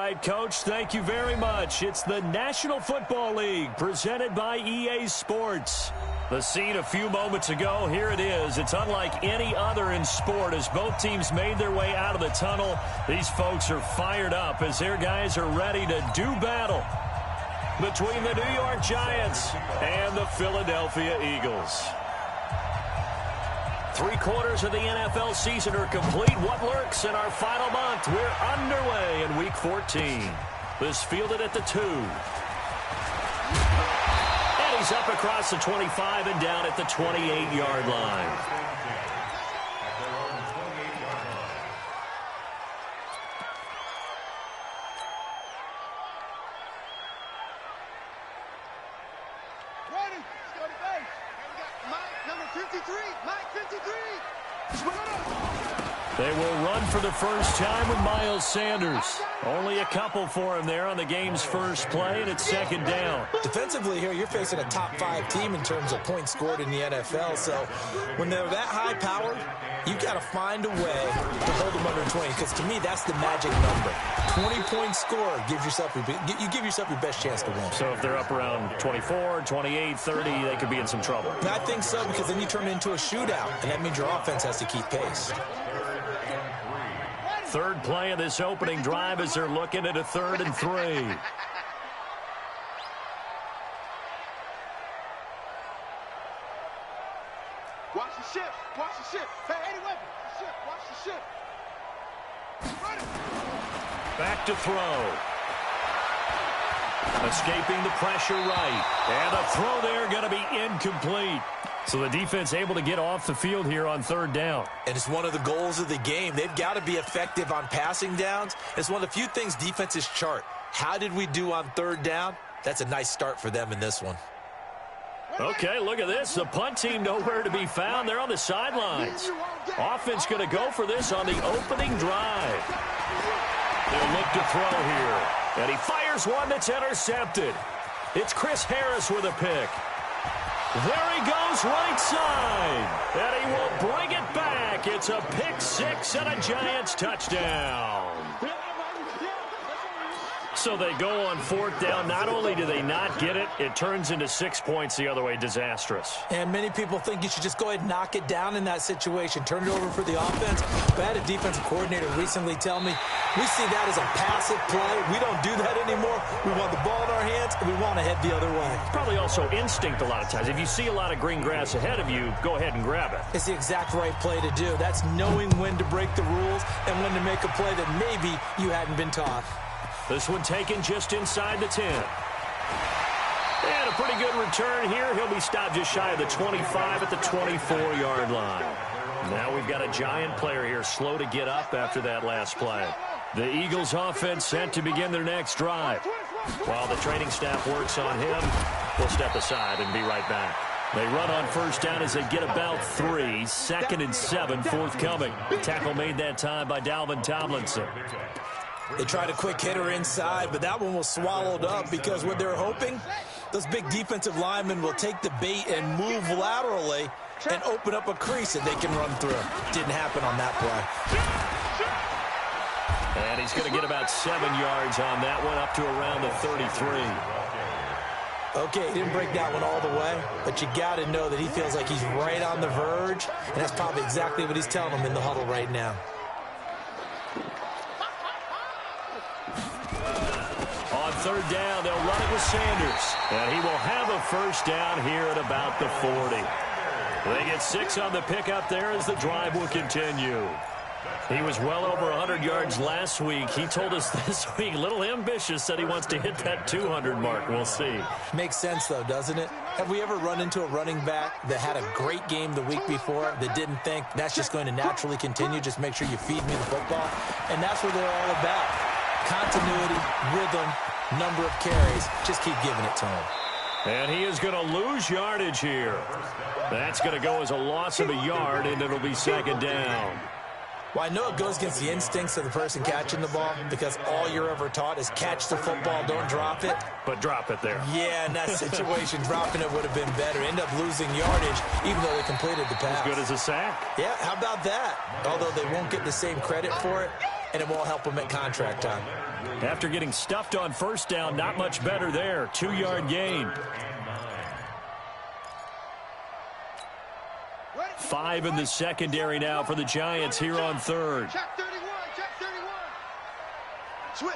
right, Coach. Thank you very much. It's the National Football League presented by EA Sports. The scene a few moments ago, here it is. It's unlike any other in sport as both teams made their way out of the tunnel. These folks are fired up as their guys are ready to do battle between the New York Giants and the Philadelphia Eagles. 3/4 of the NFL season are complete. What lurks in our final month? We're underway in Week 14. This fielded at the 2. And he's up across the 25 and down at the 28-yard line. They will run for the first time with Miles Sanders. Only a couple for him there on the game's first play, and it's second down. Defensively here, you're facing a top-5 team in terms of points scored in the NFL. So when they're that high-powered, you got to find a way to hold them under 20. Because to me, that's the magic number. 20-point score gives yourself you give yourself your best chance to win. So if they're up around 24, 28, 30, they could be in some trouble. I think so, because then you turn it into a shootout, and that means your offense has to keep pace. Third play of this opening drive as they're looking at a 3rd and 3. Watch the ship. Watch the ship. Hey, Eddie Weber. Ship. Watch the ship. Back to throw. Escaping the pressure right. And a throw there going to be incomplete. So the defense able to get off the field here on 3rd down. And it's one of the goals of the game. They've got to be effective on passing downs. It's one of the few things defenses chart. How did we do on 3rd down? That's a nice start for them in this one. Okay, look at this. The punt team nowhere to be found. They're on the sidelines. Offense going to go for this on the opening drive. They'll look to throw here. And he fires one that's intercepted. It's Chris Harris with a pick. There he goes right side. And he will bring it back. It's a pick 6 and a Giants touchdown. So they go on 4th down. Not only do they not get it, it turns into 6 points the other way. Disastrous. And many people think you should just go ahead and knock it down in that situation. Turn it over for the offense. But I had a defensive coordinator recently tell me, we see that as a passive play. We don't do that anymore. We want the ball in our hands, and we want to head the other way. Probably also instinct a lot of times. If you see a lot of green grass ahead of you, go ahead and grab it. It's the exact right play to do. That's knowing when to break the rules and when to make a play that maybe you hadn't been taught. This one taken just inside the 10. And a pretty good return here. He'll be stopped just shy of the 25 at the 24-yard line. Now we've got a Giant player here slow to get up after that last play. The Eagles offense set to begin their next drive. While the training staff works on him, we'll step aside and be right back. They run on 1st down as they get about 3. 2nd and 7 forthcoming. The tackle made that time by Dalvin Tomlinson. They tried a quick hitter inside, but that one was swallowed up because what they're hoping, those big defensive linemen will take the bait and move laterally and open up a crease that they can run through. Didn't happen on that play. And he's going to get about 7 yards on that one, up to around the 33. Okay, he didn't break that one all the way, but you got to know that he feels like he's right on the verge, and that's probably exactly what he's telling them in the huddle right now. On 3rd down, they'll run it with Sanders. And he will have a 1st down here at about the 40. They get 6 on the pickup there as the drive will continue. He was well over 100 yards last week. He told us this week, a little ambitious, said he wants to hit that 200 mark. We'll see. Makes sense, though, doesn't it? Have we ever run into a running back that had a great game the week before that didn't think that's just going to naturally continue? Just make sure you feed me the football. And that's what they're all about. Continuity, rhythm, number of carries. Just keep giving it to him. And he is going to lose yardage here. That's going to go as a loss of a yard, and it'll be 2nd down. Well, I know it goes against the instincts of the person catching the ball because all you're ever taught is catch the football, don't drop it. But drop it there. Yeah, in that situation, dropping it would have been better. End up losing yardage, even though they completed the pass. As good as a sack. Yeah, how about that? Although they won't get the same credit for it. and it won't him at contract time. After getting stuffed on first down, not much better there. 2-yard gain. 5 in the secondary now for the Giants here on third. Check 31, check 31. Switch.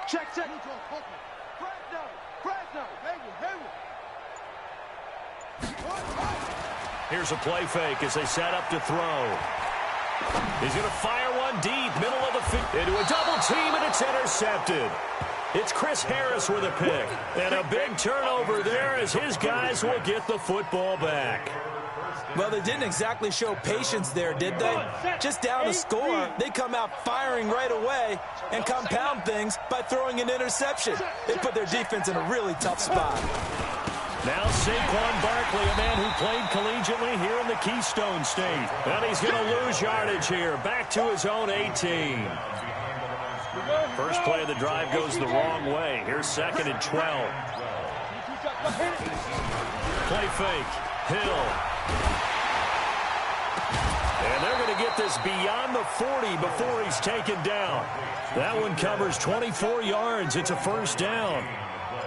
Check. Fresno. Here's a play fake as they set up to throw. He's going to fire one deep, middle of the field, into a double team, and it's intercepted. It's Chris Harris with a pick. And a big turnover there as his guys will get the football back. Well, they didn't exactly show patience there, did they? Just down a score, they come out firing right away and compound things by throwing an interception. They put their defense in a really tough spot. Now Saquon Barkley, a man who played collegiately here in the Keystone State. And he's going to lose yardage here, back to his own 18. First play of the drive goes the wrong way. Here's 2nd and 12. Play fake. Hill. And they're going to get this beyond the 40 before he's taken down. That one covers 24 yards. It's a first down.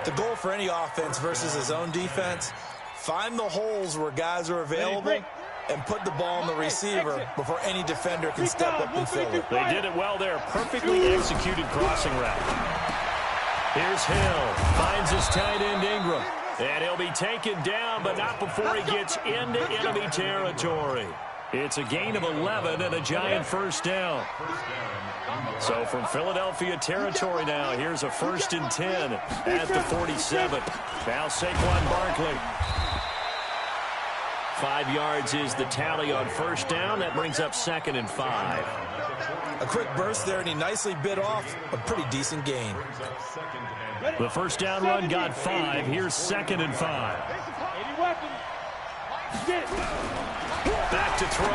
The goal for any offense versus his own defense, find the holes where guys are available and put the ball on the receiver before any defender can step up and fill it. They did it well there. Perfectly executed crossing route. Here's Hill. Finds his tight end Ingram. And he'll be taken down, but not before he gets into enemy territory. It's a gain of 11 and a Giant first down. So from Philadelphia territory now, here's a 1st and 10 at the 47. Now Saquon Barkley. 5 yards is the tally on first down. That brings up 2nd and 5. A quick burst there, and he nicely bit off a pretty decent gain. The first down run got 5. Here's 2nd and 5. Back to throw.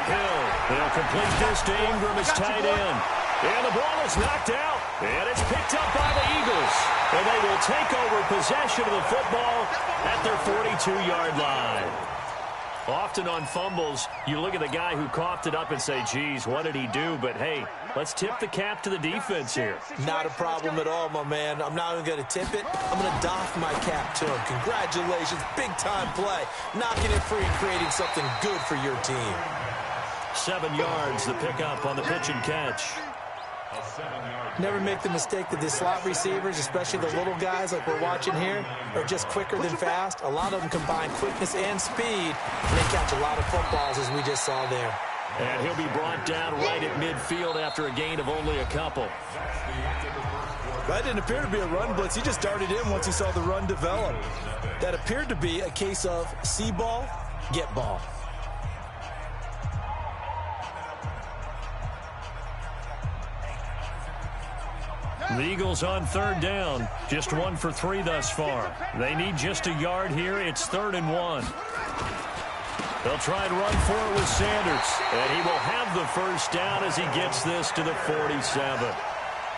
Hill. They'll complete this to Ingram, his tight end. And the ball is knocked out. And it's picked up by the Eagles. And they will take over possession of the football at their 42-yard line. Often on fumbles, you look at the guy who coughed it up and say, geez, what did he do? But, hey, let's tip the cap to the defense here. Not a problem at all, my man. I'm not even going to tip it. I'm going to doff my cap to him. Congratulations. Big-time play. Knocking it free and creating something good for your team. 7 yards, the pickup on the pitch and catch. Never make the mistake that the slot receivers, especially the little guys like we're watching here, are just quicker than fast. A lot of them combine quickness and speed, and they catch a lot of footballs, as we just saw there. And he'll be brought down right at midfield after a gain of only a couple. That didn't appear to be a run blitz. He just darted in once he saw the run develop. That appeared to be a case of see ball, get ball. The Eagles on third down. Just 1 for 3 thus far. They need just a yard here. It's 3rd and 1. They'll try and run for it with Sanders. And he will have the first down as he gets this to the 47.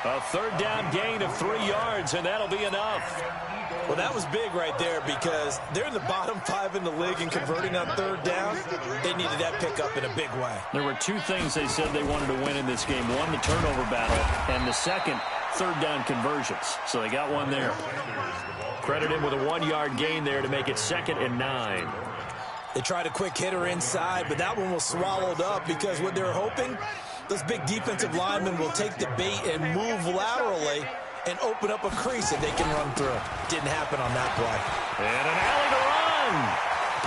A 3rd down gain of 3 yards, and that'll be enough. Well, that was big right there because they're in the bottom 5 in the league and converting on 3rd down. They needed that pickup in a big way. There were 2 things they said they wanted to win in this game. One, the turnover battle, and the second, 3rd down conversions. So they got one there. Credit him with a 1-yard gain there to make it 2nd and 9. They tried a quick hitter inside, but that one was swallowed up because what they're hoping, those big defensive linemen will take the bait and move laterally and open up a crease that they can run through. Didn't happen on that play. And an alley to run.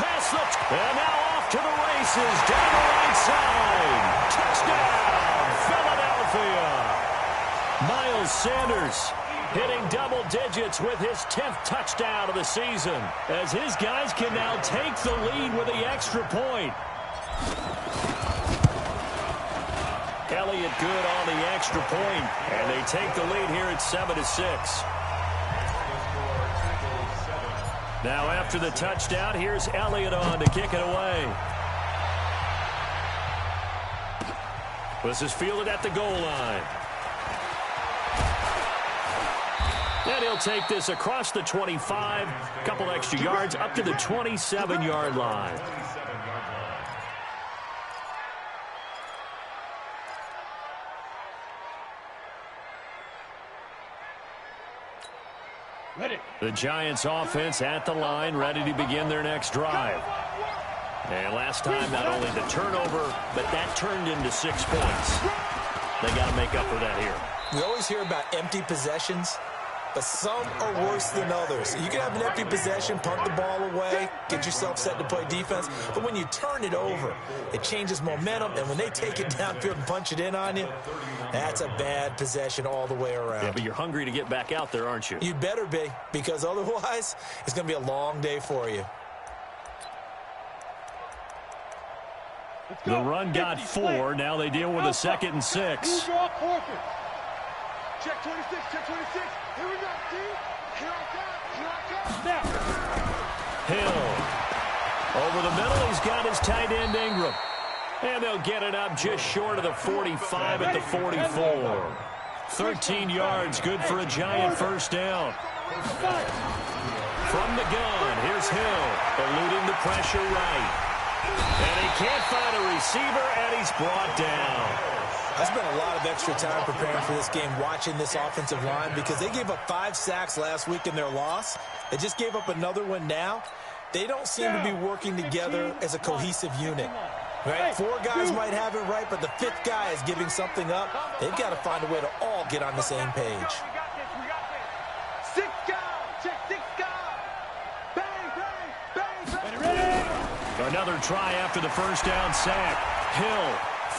Pass the... And now off to the races. Down the right side. Touchdown, Philadelphia. Miles Sanders hitting double digits with his 10th touchdown of the season as his guys can now take the lead with the extra point. Elliott good on the extra point, and they take the lead here at 7-6. Now after the touchdown, here's Elliott on to kick it away. This is fielded at the goal line. And he'll take this across the 25, couple extra yards, up to the 27-yard line. The Giants offense at the line, ready to begin their next drive. And last time, not only the turnover, but that turned into 6 points. They got to make up for that here. We always hear about empty possessions, but some are worse than others. You can have an empty possession, punt the ball away, get yourself set to play defense, but when you turn it over, it changes momentum, and when they take it downfield and punch it in on you, that's a bad possession all the way around. Yeah, but you're hungry to get back out there, aren't you? You'd better be, because otherwise, it's going to be a long day for you. The run got 4. Now they deal with a 2nd and 6. Check 26, check 26. Here we go, team. Here I come. Hill. Over the middle, he's got his tight end Ingram. And they'll get it up just short of the 45 at the 44. 13 yards, good for a Giant first down. From the gun, here's Hill, eluding the pressure right. And he can't find a receiver, and he's brought down. I spent a lot of extra time preparing for this game, watching this offensive line, because they gave up 5 sacks last week in their loss. They just gave up another one now. They don't seem to be working together as a cohesive unit. Right? 4 guys might have it right, but the 5th guy is giving something up. They've got to find a way to all get on the same page. 6 guys. Check 6 guys. Bang, bang, bang, bang. Another try after the first down sack. Hill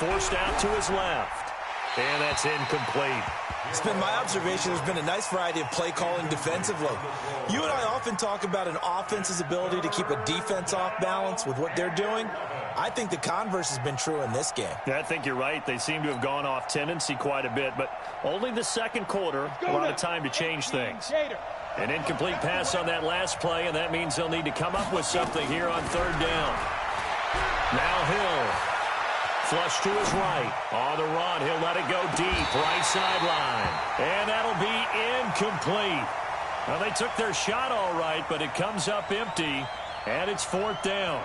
forced out to his left. And that's incomplete. It's been my observation there's been a nice variety of play calling defensively. You and I often talk about an offense's ability to keep a defense off balance with what they're doing. I think the converse has been true in this game. Yeah, I think you're right. They seem to have gone off tendency quite a bit, but only the second quarter, a lot of time to change things. An incomplete pass on that last play, and that means they'll need to come up with something here on 3rd down. Now Hill. Flush to his right. On the run, he'll let it go deep. Right sideline. And that'll be incomplete. Well, they took their shot all right, but it comes up empty, and it's 4th down.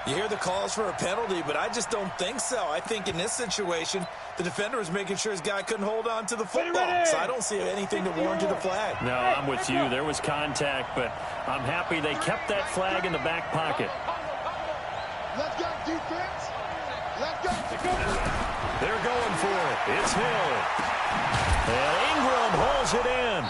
You hear the calls for a penalty, but I just don't think so. I think in this situation, the defender was making sure his guy couldn't hold on to the football. So I don't see anything to warrant a flag. No, I'm with you. There was contact, but I'm happy they kept that flag in the back pocket. Let's go, defense. Let's go. They're going for it. It's Hill. And Ingram holds it in.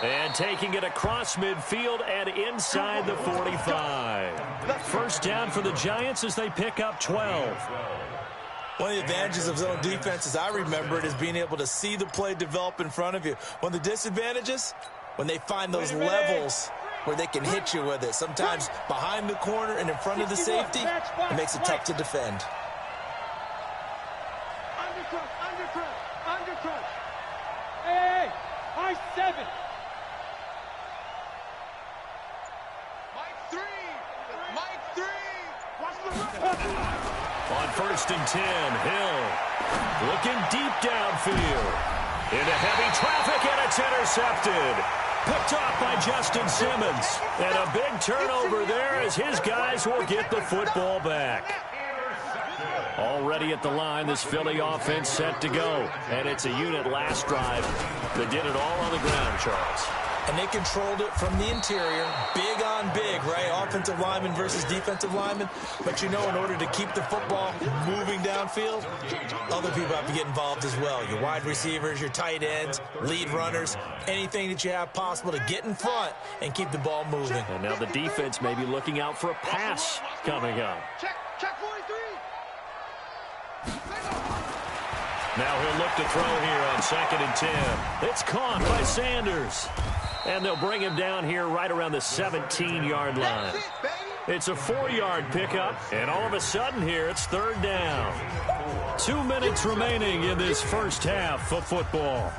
And taking it across midfield and inside the 45. First down for the Giants as they pick up 12. One of the advantages of zone defense, as I remember it, is being able to see the play develop in front of you. One of the disadvantages, when they find those levels where they can hit you with it. Sometimes behind the corner and in front of the safety, it makes it tough to defend. Undercut. Hey, high 7. Mike 3. Watch the run. On 1st and 10, Hill looking deep downfield. Into heavy traffic, and it's intercepted. Picked off by Justin Simmons. And a big turnover there as his guys will get the football back. Already at the line, this Philly offense set to go. And it's a unit last drive that did it all on the ground, Charles. And they controlled it from the interior, big on big, right? Offensive lineman versus defensive lineman. But you know, in order to keep the football moving downfield, other people have to get involved as well. Your wide receivers, your tight ends, lead runners, anything that you have possible to get in front and keep the ball moving. And now the defense may be looking out for a pass coming up. Check 43. Now he'll look to throw here on 2nd and 10. It's caught by Sanders. And they'll bring him down here right around the 17-yard line. It's a 4-yard pickup, and all of a sudden here it's 3rd down. 2 minutes remaining in this first half of football.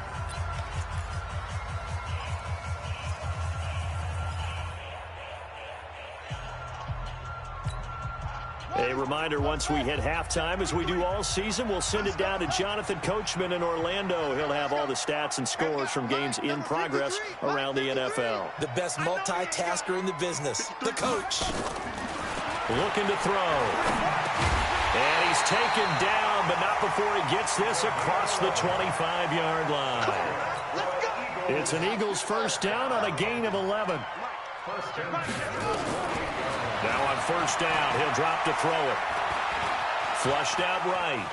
A reminder, once we hit halftime, as we do all season, we'll send it down to Jonathan Coachman in Orlando. He'll have all the stats and scores from games in progress around the NFL. The best multitasker in the business, the coach. Looking to throw. And he's taken down, but not before he gets this across the 25-yard line. It's an Eagles first down on a gain of 11. Now on first down, he'll drop to throw it. Flushed out right.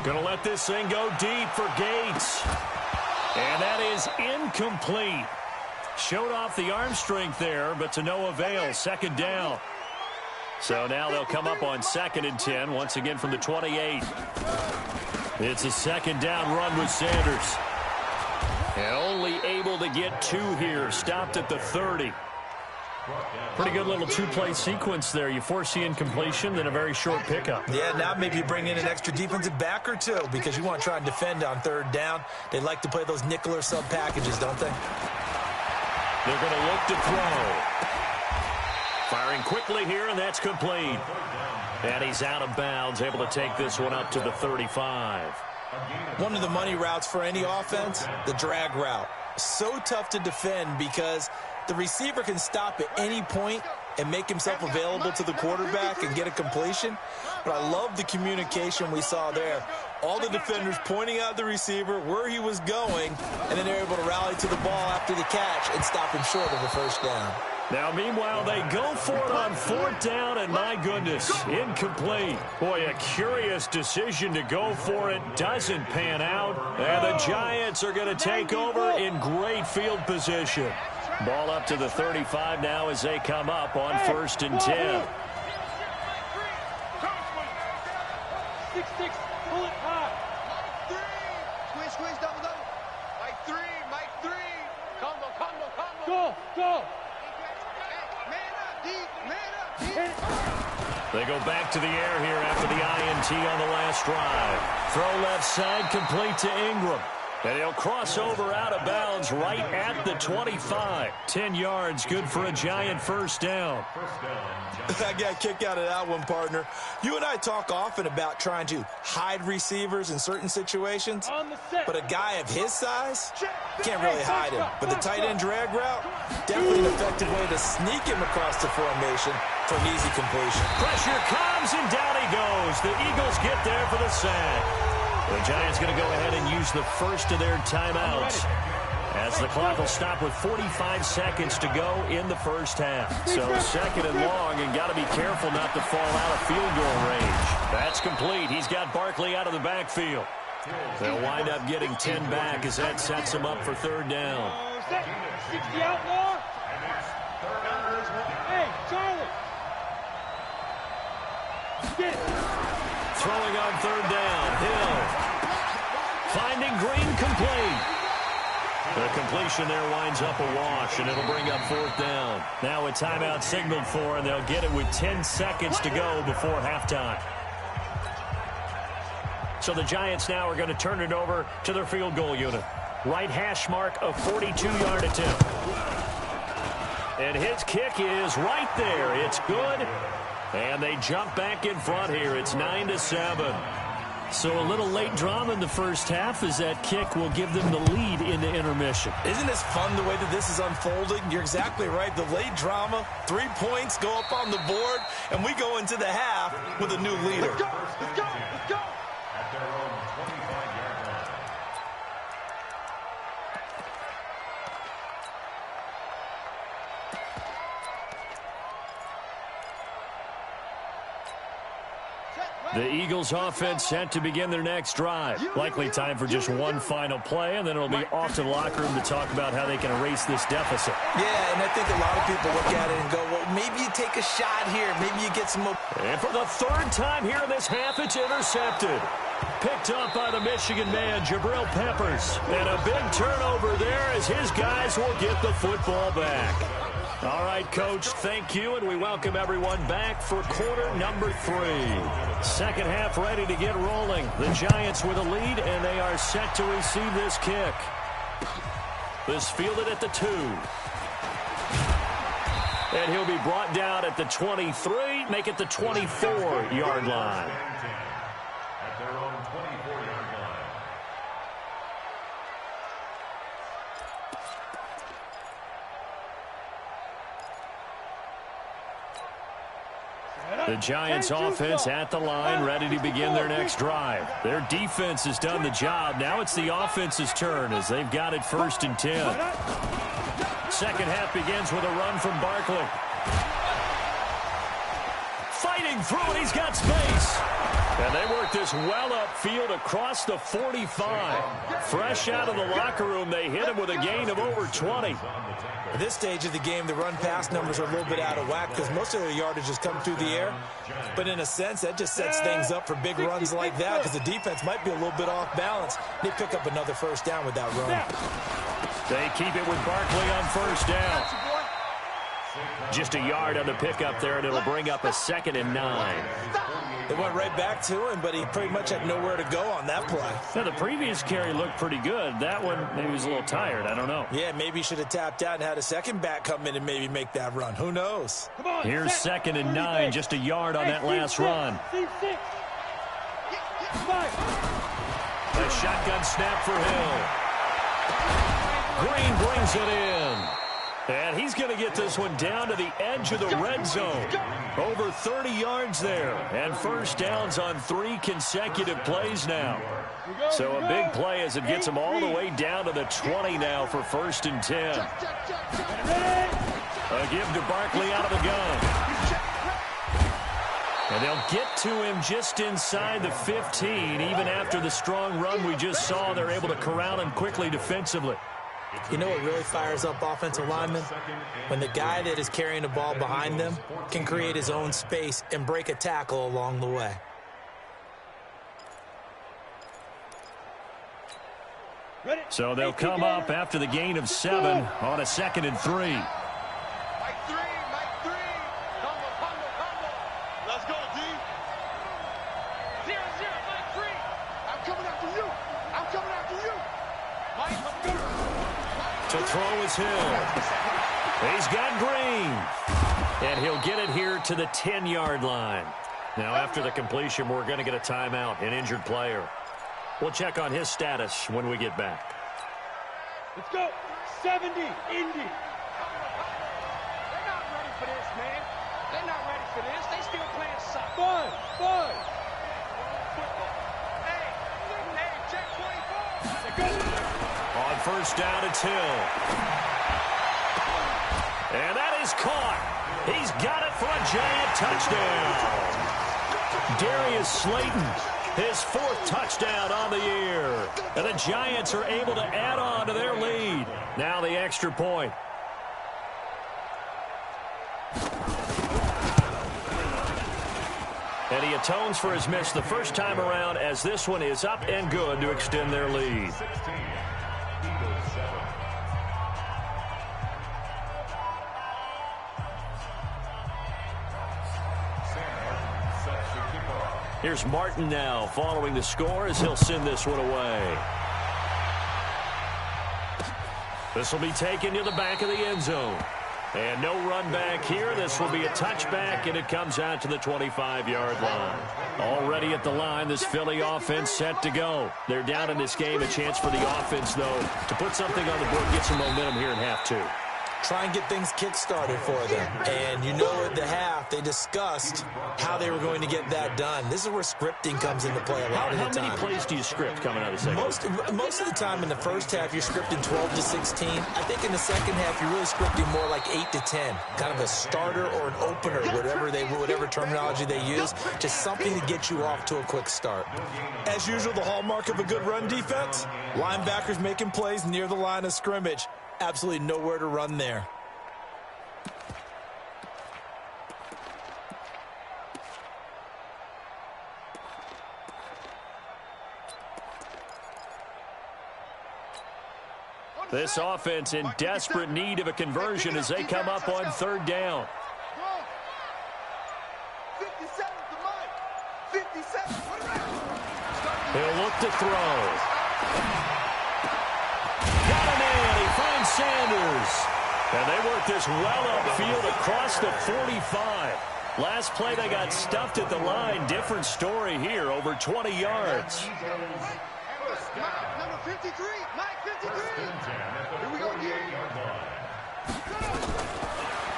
Gonna let this thing go deep for Gates. And that is incomplete. Showed off the arm strength there, but to no avail. Second down. So now they'll come up on 2nd and 10, once again from the 28. It's a second down run with Sanders. And only able to get 2 here. Stopped at the 30. Pretty good little 2-play sequence there. You force the incompletion, then a very short pickup. Yeah, now maybe you bring in an extra defensive back or 2 because you want to try and defend on 3rd down. They like to play those nickel or sub packages, don't they? They're going to look to throw. Firing quickly here, and that's complete. And he's out of bounds, able to take this one up to the 35. One of the money routes for any offense, the drag route. So tough to defend because the receiver can stop at any point and make himself available to the quarterback and get a completion. But I love the communication we saw there. All the defenders pointing out the receiver, where he was going, and then they're able to rally to the ball after the catch and stop him short of a first down. Now, meanwhile, they go for it on 4th down, and my goodness, incomplete. Boy, a curious decision to go for it. Doesn't pan out, and the Giants are going to take over in great field position. Ball up to the 35 now as they come up on 1st and 10. 6-6, pull it high. 3, squeeze, double. Mike 3. Combo. Go. They go back to the air here after the INT on the last drive. Throw left side, complete to Ingram. And he'll cross over out of bounds right at the 25. 10 yards, good for a Giant first down. I got a kick out of that one, partner. You and I talk often about trying to hide receivers in certain situations, but a guy of his size, can't really hide him. But the tight end drag route, definitely an effective way to sneak him across the formation for an easy completion. Pressure comes, and down he goes. The Eagles get there for the sack. The Giants going to go ahead and use the first of their timeouts, as the clock will stop with 45 seconds to go in the first half. So 2nd and long, and got to be careful not to fall out of field goal range. That's complete. He's got Barkley out of the backfield. They'll wind up getting 10 back as that sets them up for 3rd down. 60 outlaw. Hey, Charlie. Get it. Throwing on 3rd down. Hill. Finding Green, complete. The completion there winds up a wash, and it'll bring up 4th down. Now a timeout signaled for, and they'll get it with 10 seconds to go before halftime. So the Giants now are going to turn it over to their field goal unit. Right hash mark, a 42-yard attempt. And his kick is right there. It's good. And they jump back in front here. It's 9-7. So a little late drama in the first half as that kick will give them the lead into intermission. Isn't this fun the way that this is unfolding? You're exactly right. The late drama, 3 points go up on the board, and we go into the half with a new leader. Let's go. At their own 25-yard line. The Eagles offense set to begin their next drive. Likely time for just one final play, and then it'll be off to the locker room to talk about how they can erase this deficit. Yeah, and I think a lot of people look at it and go, well, maybe you take a shot here. Maybe you get some more. And for the 3rd time here in this half, it's intercepted. Picked up by the Michigan man, Jabril Peppers. And a big turnover there as his guys will get the football back. All right, Coach, thank you, and we welcome everyone back for quarter number 3. Second half ready to get rolling. The Giants with a lead, and they are set to receive this kick. This fielded at the 2. And he'll be brought down at the 23, make it the 24-yard line. At their own 24-yard line. The Giants offense at the line, ready to begin their next drive. Their defense has done the job. Now it's the offense's turn as they've got it 1st and 10. Second half begins with a run from Barkley. Fighting through it, he's got space. And they work this well upfield across the 45. Fresh out of the locker room, they hit him with a gain of over 20. At this stage of the game, the run-pass numbers are a little bit out of whack because most of their yardage has come through the air. But in a sense, that just sets things up for big runs like that because the defense might be a little bit off balance. They pick up another first down with that run. They keep it with Barkley on first down. Just a yard on the pickup there, and it'll bring up a 2nd and 9. They went right back to him, but he pretty much had nowhere to go on that play. Now, the previous carry looked pretty good. That one, maybe he was a little tired. I don't know. Yeah, maybe he should have tapped out and had a second back come in and maybe make that run. Who knows? Here's 2nd and 9, just a yard on that last run. A shotgun snap for Hill. Green brings it in. And he's going to get this one down to the edge of the red zone. Over 30 yards there. And first downs on 3 consecutive plays now. So a big play as it gets him all the way down to the 20 now for 1st and 10. A give to Barkley out of the gun. And they'll get to him just inside the 15. Even after the strong run we just saw, they're able to corral him quickly defensively. You know what really fires up offensive linemen? When the guy that is carrying the ball behind them can create his own space and break a tackle along the way. So they'll come up after the gain of 7 on a 2nd and 3. Mike 3. Let's go, D. 0-0, Mike 3. I'm coming after you. Mike, to throw is Hill. He's got Green. And he'll get it here to the 10-yard line. Now, after the completion, we're going to get a timeout, an injured player. We'll check on his status when we get back. Let's go. 70, Indy. They're not ready for this, man. They're not ready for this. They still playing soccer. Fun. Hey, check 24. On first down, it's Hill. And that is caught. He's got it for a giant touchdown. Darius Slayton, his 4th touchdown on the year. And the Giants are able to add on to their lead. Now the extra point. And he atones for his miss the first time around as this one is up and good to extend their lead. Here's Martin now following the score as he'll send this one away. This will be taken to the back of the end zone. And no run back here. This will be a touchback, and it comes out to the 25-yard line. Already at the line, this Philly offense set to go. They're down in this game. A chance for the offense, though, to put something on the board, get some momentum here in half 2. Try and get things kick-started for them. And you know at the half, they discussed how they were going to get that done. This is where scripting comes into play a lot of the time. How many plays do you script coming out of the second half? Most of the time in the first half, you're scripting 12 to 16. I think in the second half, you're really scripting more like 8 to 10. Kind of a starter or an opener, whatever terminology they use. Just something to get you off to a quick start. As usual, the hallmark of a good run defense, linebackers making plays near the line of scrimmage. Absolutely nowhere to run there. This offense in desperate need of a conversion as they come up on 3rd down. 57 to Mike. 57. He'll look to throw. Got him in. He finds Sanders. And they work this well upfield across the 45. Last play, they got stuffed at the line. Different story here, over 20 yards. Number 53. Mike 53. Here we go again.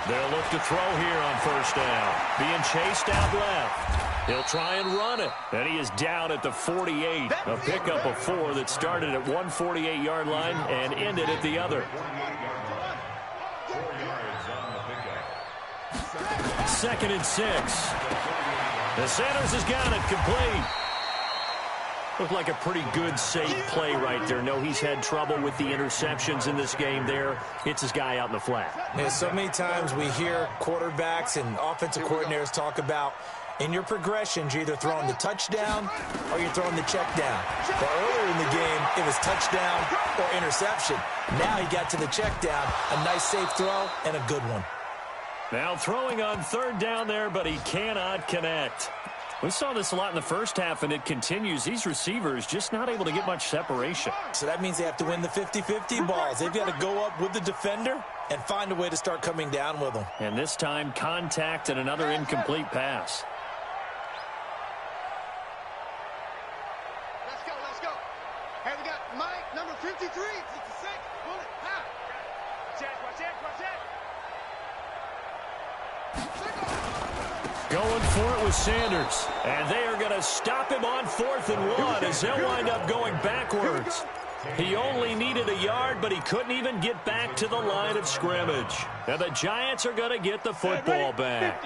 They'll look to throw here on first down. Being chased out left. He'll try and run it. And he is down at the 48. A pickup of 4 that started at 148-yard line and ended at the other. 2nd and 6. The Sanders has got it complete. Looked like a pretty good, safe play right there. No, he's had trouble with the interceptions in this game there. Hits his guy out in the flat. Yeah, so many times we hear quarterbacks and offensive coordinators talk about in your progressions, you're either throwing the touchdown or you're throwing the check down. But earlier in the game, it was touchdown or interception. Now he got to the check down, a nice safe throw, and a good one. Now throwing on 3rd down there, but he cannot connect. We saw this a lot in the first half, and it continues. These receivers just not able to get much separation. So that means they have to win the 50-50 balls. They've got to go up with the defender and find a way to start coming down with them. And this time, contact and another incomplete pass. Let's go. Hey, we got Mike, number 53. 56. Pull it. Ha. Watch it. Going for it with Sanders. And they are going to stop him on 4th and 1 as they'll wind up going backwards. He only needed a yard, but he couldn't even get back to the line of scrimmage. And the Giants are going to get the football back.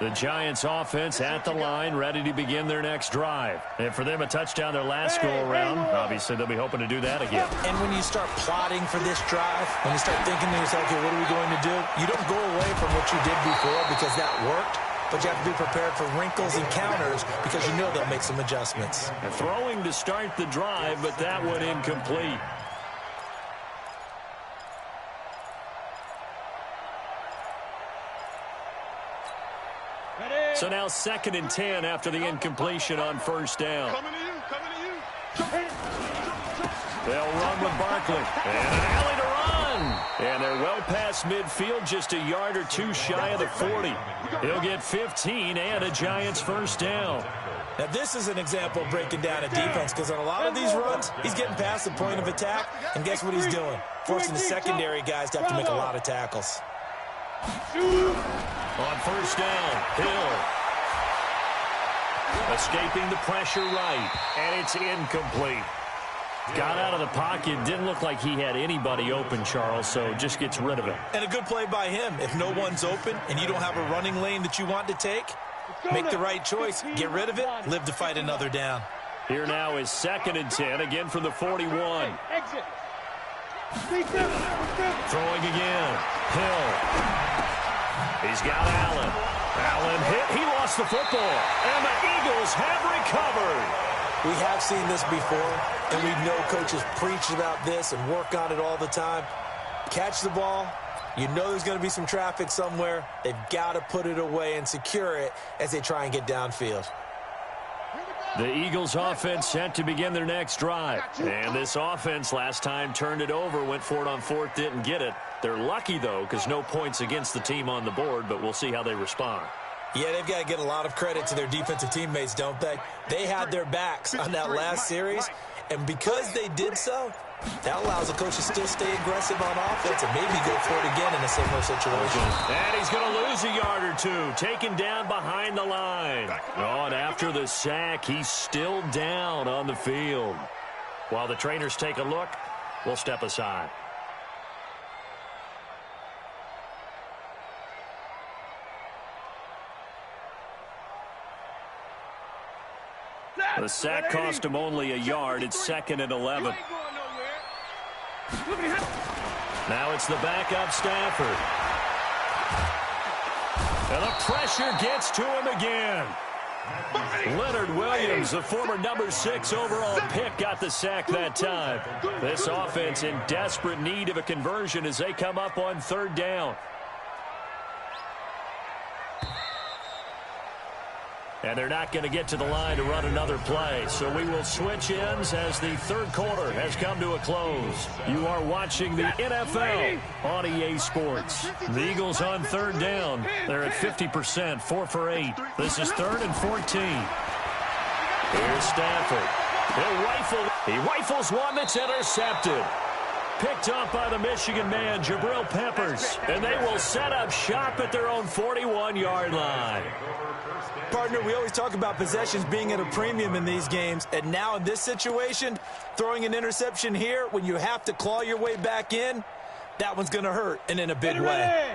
The Giants offense at the line, ready to begin their next drive. And for them, a touchdown their last go-around. Obviously, they'll be hoping to do that again. And when you start plotting for this drive, when you start thinking to yourself, okay, what are we going to do? You don't go away from what you did before because that worked. But you have to be prepared for wrinkles and counters because you know they'll make some adjustments. And throwing to start the drive, but that one incomplete. So now 2nd and 10 after the incompletion on 1st down. Coming to you. They'll run with Barkley. And an alley to run. And they're well past midfield, just a yard or 2 shy of the 40. He'll get 15 and a Giants 1st down. Now, this is an example of breaking down a defense because on a lot of these runs, he's getting past the point of attack, and guess what he's doing? Forcing the secondary guys to have to make a lot of tackles. On 1st down, Hill. Escaping the pressure right, and it's incomplete. Got out of the pocket, didn't look like he had anybody open, Charles, so just gets rid of it. And a good play by him. If no one's open and you don't have a running lane that you want to take, make the right choice, get rid of it, live to fight another down. Here now is 2nd and 10, again from the 41. Exit. Throwing again, Hill. He's got Allen. Allen hit, he lost the football, and the Eagles have recovered. We have seen this before, and we know coaches preach about this and work on it all the time. Catch the ball. You know there's going to be some traffic somewhere. They've got to put it away and secure it as they try and get downfield. The Eagles offense set to begin their next drive. And this offense last time turned it over, went for it on 4th, didn't get it. They're lucky, though, because no points against the team on the board, but we'll see how they respond. Yeah, they've got to get a lot of credit to their defensive teammates, don't they? They had their backs on that last series, and because they did so, that allows the coach to still stay aggressive on offense and maybe go for it again in a similar situation. And he's going to lose a yard or 2, taken down behind the line. Oh, and after the sack, he's still down on the field. While the trainers take a look, we'll step aside. The sack cost him only a yard. It's 2nd and 11. Now it's the backup Stafford. And the pressure gets to him again. Leonard Williams, the former number 6 overall pick, got the sack that time. This offense in desperate need of a conversion as they come up on 3rd down. And they're not going to get to the line to run another play. So we will switch ends as the 3rd quarter has come to a close. You are watching the NFL on EA Sports. The Eagles on 3rd down. They're at 50%, 4 for 8. This is 3rd and 14. Here's Stafford. He rifles one that's intercepted. picked off by the Michigan man, Jabril Peppers. And they will set up shop at their own 41-yard line. Partner, we always talk about possessions being at a premium in these games. And now in this situation, throwing an interception here when you have to claw your way back in, that one's going to hurt, and in a big way.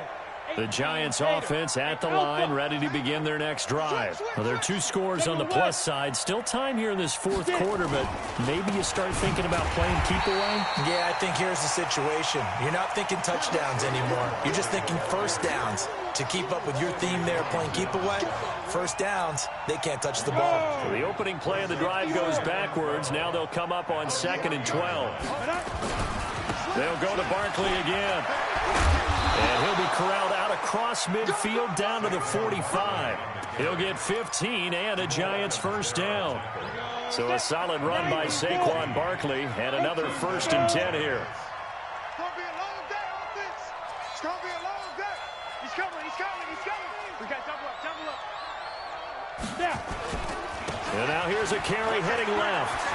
The Giants offense at the line, ready to begin their next drive. Well, there are 2 scores on the plus side. Still time here in this 4th quarter, but maybe you start thinking about playing keep away? Yeah, I think here's the situation. You're not thinking touchdowns anymore. You're just thinking first downs. To keep up with your theme there, playing keep away, first downs, they can't touch the ball. So the opening play of the drive goes backwards. Now they'll come up on 2nd and 12. They'll go to Barkley again. And he'll be corralled out across midfield down to the 45. He'll get 15 and a Giants first down. So a solid run by Saquon Barkley and another 1st and 10 here. It's going to be a long day, offense. It's going to be a long day. He's coming. We got double up. And now here's a carry heading left.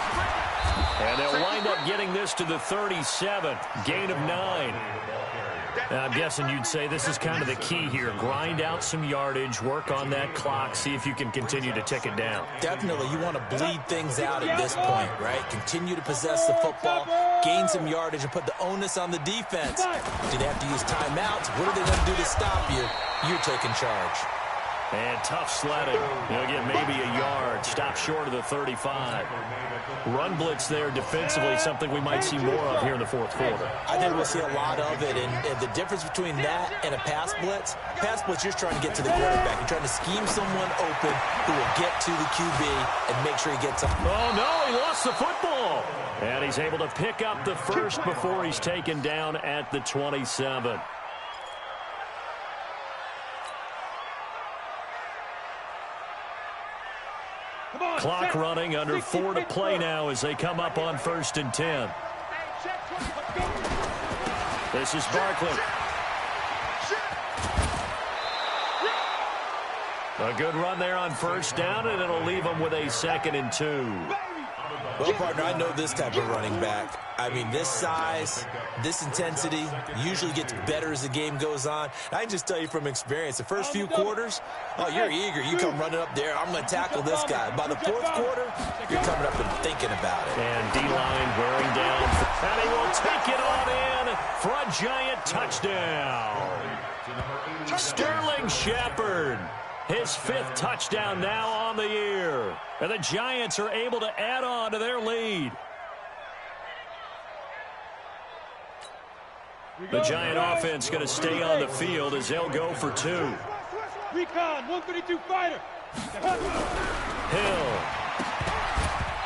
And they'll wind up getting this to the 37. Gain of 9. I'm guessing you'd say this is kind of the key here. Grind out some yardage, work on that clock, see if you can continue to tick it down. Definitely. You want to bleed things out at this point, right? Continue to possess the football, gain some yardage, and put the onus on the defense. Do they have to use timeouts? What are they going to do to stop you? You're taking charge. And tough sledding. He'll get maybe a yard. Stop short of the 35. Run blitz there defensively, something we might see more of here in the 4th quarter. I think we'll see a lot of it. And the difference between that and a pass blitz, you're trying to get to the quarterback. You're trying to scheme someone open who will get to the QB and make sure he gets up. Oh, no, he lost the football. And he's able to pick up the first before he's taken down at the 27. Clock running, under 4 to play now as they come up on 1st and 10. This is Barkley. A good run there on 1st down, and it'll leave them with a 2nd and 2. Well, partner, I know this type of running back. I mean, this size, this intensity usually gets better as the game goes on. I can just tell you from experience, the first few quarters, oh, you're eager. You come running up there, I'm going to tackle this guy. By the 4th quarter, you're coming up and thinking about it. And D-line wearing down. And he will take it on in for a Giant touchdown. Sterling Shepard. His 5th touchdown now on the year. And the Giants are able to add on to their lead. The Giant offense going to stay on the field as they'll go for 2. Recon, 132 fighter. Hill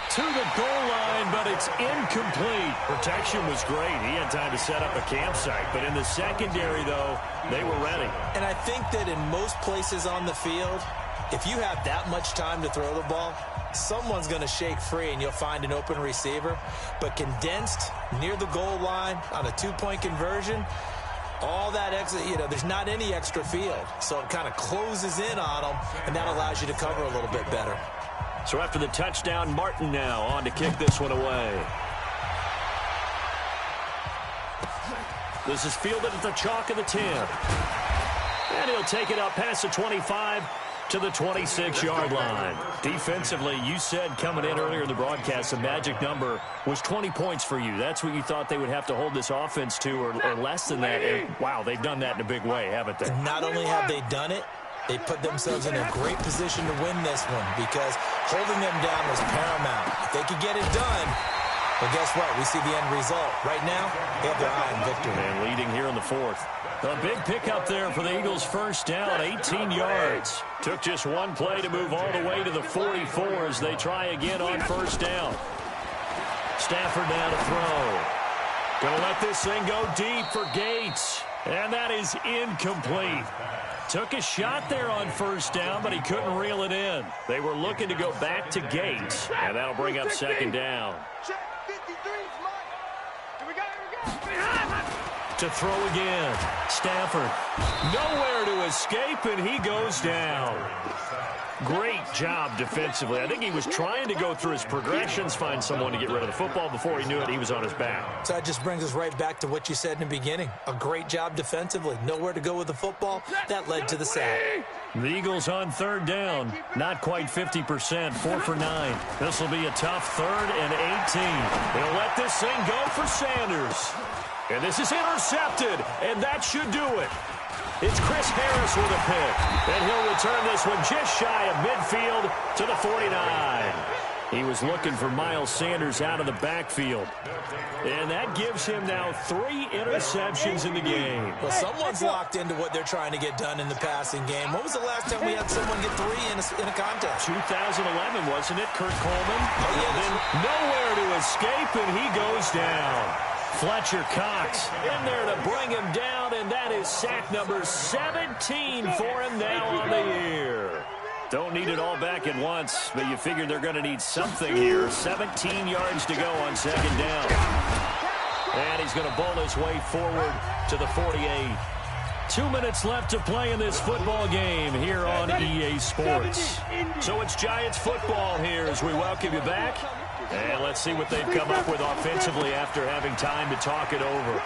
to the goal line, but it's incomplete. Protection was great. He had time to set up a campsite. But in the secondary, though, they were ready. And I think that in most places on the field, if you have that much time to throw the ball, someone's going to shake free and you'll find an open receiver. But condensed near the goal line on a 2-point conversion, all that extra, there's not any extra field. So it kind of closes in on them, and that allows you to cover a little bit better. So after the touchdown, Martin now on to kick this one away. This is fielded at the chalk of the 10. And he'll take it up past the 25 to the 26-yard line. Defensively, you said coming in earlier in the broadcast, the magic number was 20 points for you. That's what you thought they would have to hold this offense to, or less than that. And, wow, they've done that in a big way, haven't they? Not only have they done it, they put themselves in a great position to win this one because holding them down was paramount. If they could get it done, well, guess what? We see the end result. Right now, they have their eye on victory. And leading here in the 4th. A big pickup there for the Eagles' first down, 18 yards. Took just one play to move all the way to the 44 as they try again on 1st down. Stafford now to throw. Gonna let this thing go deep for Gates. And that is incomplete. Took a shot there on 1st down, but he couldn't reel it in. They were looking to go back to Gates, and that'll bring up 2nd down. To throw again. Stafford nowhere to escape, and he goes down. Great job defensively. I think he was trying to go through his progressions, find someone to get rid of the football. Before he knew it, he was on his back. So that just brings us right back to what you said in the beginning. A great job defensively. Nowhere to go with the football. That led to the sack. The Eagles on third down. Not quite 50%. 4 for 9. This will be a tough 3rd and 18. They'll let this thing go for Sanders. And this is intercepted, and that should do it. It's Chris Harris with a pick, and he'll return this one just shy of midfield to the 49. He was looking for Miles Sanders out of the backfield, and that gives him now 3 interceptions in the game. Well, someone's locked into what they're trying to get done in the passing game. When was the last time we had someone get 3 in a contest? 2011, wasn't it, Kurt Coleman? Oh, yeah, then nowhere to escape, and he goes down. Fletcher Cox in there to bring him down, and that is sack number 17 for him now on the year. Don't need it all back at once, but you figure they're going to need something here. 17 yards to go on 2nd down. And he's going to bowl his way forward to the 48. 2 minutes left to play in this football game here on EA Sports. So it's Giants football here as we welcome you back. And let's see what they've come up with offensively after having time to talk it over.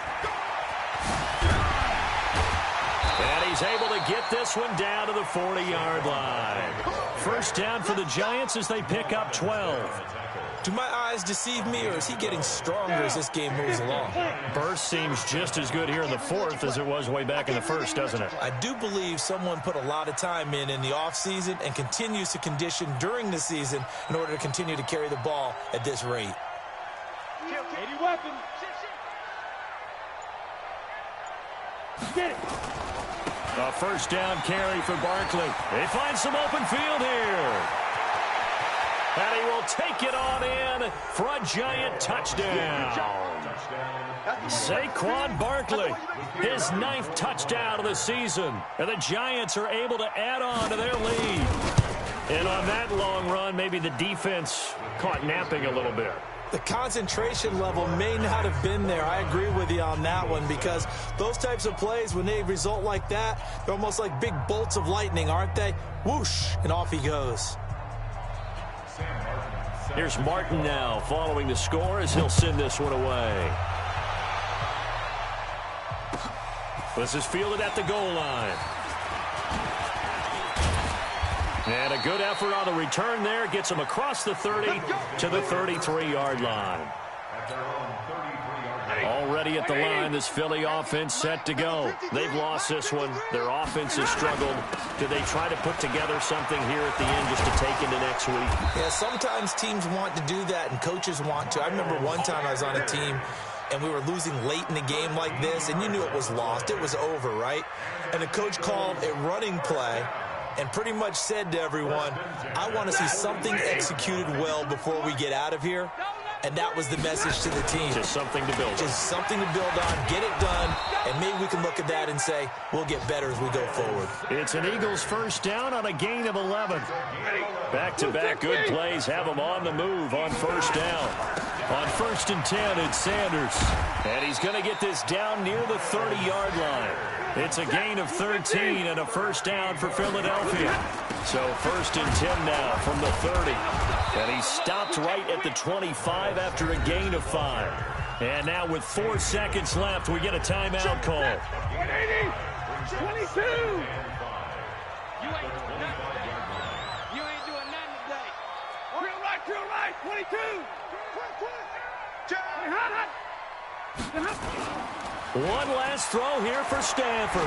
And he's able to get this one down to the 40-yard line. First down for the Giants as they pick up 12. Do my eyes deceive me, or is he getting stronger as this game moves along? Burst seems just as good here in the 4th as it was way back in the 1st, doesn't it? I do believe someone put a lot of time in the offseason and continues to condition during the season in order to continue to carry the ball at this rate. 80 weapon. Get it. A first down carry for Barkley. They find some open field here. And he will take it on in for a Giant touchdown. Saquon Barkley, his 9th touchdown of the season. And the Giants are able to add on to their lead. And on that long run, maybe the defense caught napping a little bit. The concentration level may not have been there. I agree with you on that one, because those types of plays, when they result like that, they're almost like big bolts of lightning, aren't they? Whoosh, and off he goes. Here's Martin now following the score as he'll send this one away. This is fielded at the goal line. And a good effort on the return there. Gets him across the 30 to the 33-yard line. Already at the line, this Philly offense set to go. They've lost this one. Their offense has struggled. Do they try to put together something here at the end just to take into next week? Yeah, sometimes teams want to do that and coaches want to. I remember one time I was on a team and we were losing late in the game like this, and you knew it was lost. It was over, right? And the coach called a running play and pretty much said to everyone, I want to see something executed well before we get out of here. And that was the message to the team. Just something to build on. Just something to build on, get it done, and maybe we can look at that and say, we'll get better as we go forward. It's an Eagles first down on a gain of 11. Back-to-back good plays have them on the move on first down. On 1st and 10, it's Sanders. And he's going to get this down near the 30-yard line. It's a gain of 13 and a first down for Philadelphia. So 1st and 10 now from the 30. And he stopped right at the 25 after a gain of 5. And now with 4 seconds left, we get a timeout call. 180. 22. You ain't doing nothing today. Drill right. 22. One last throw here for Stanford.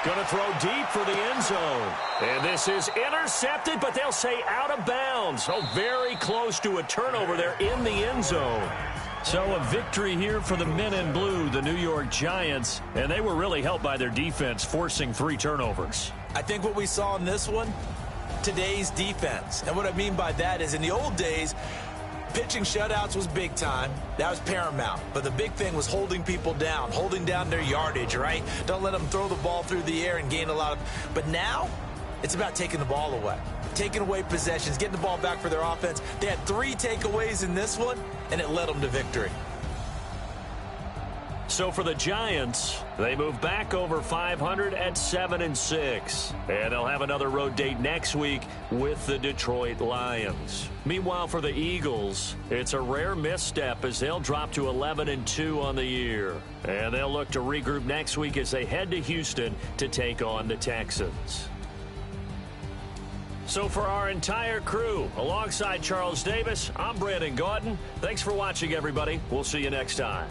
Going to throw deep for the end zone. And this is intercepted, but they'll say out of bounds. So very close to a turnover there in the end zone. So a victory here for the men in blue, the New York Giants. And they were really helped by their defense, forcing 3 turnovers. I think what we saw in this one, today's defense. And what I mean by that is in the old days, pitching shutouts was big time. That was paramount. But the big thing was holding people down, holding down their yardage, right? Don't let them throw the ball through the air and gain a lot of... But now, it's about taking the ball away. Taking away possessions, getting the ball back for their offense. They had 3 takeaways in this one, and it led them to victory. So for the Giants, they move back over 500 at 7-6. And they'll have another road date next week with the Detroit Lions. Meanwhile, for the Eagles, it's a rare misstep as they'll drop to 11-2 on the year. And they'll look to regroup next week as they head to Houston to take on the Texans. So for our entire crew, alongside Charles Davis, I'm Brandon Gaudin. Thanks for watching, everybody. We'll see you next time.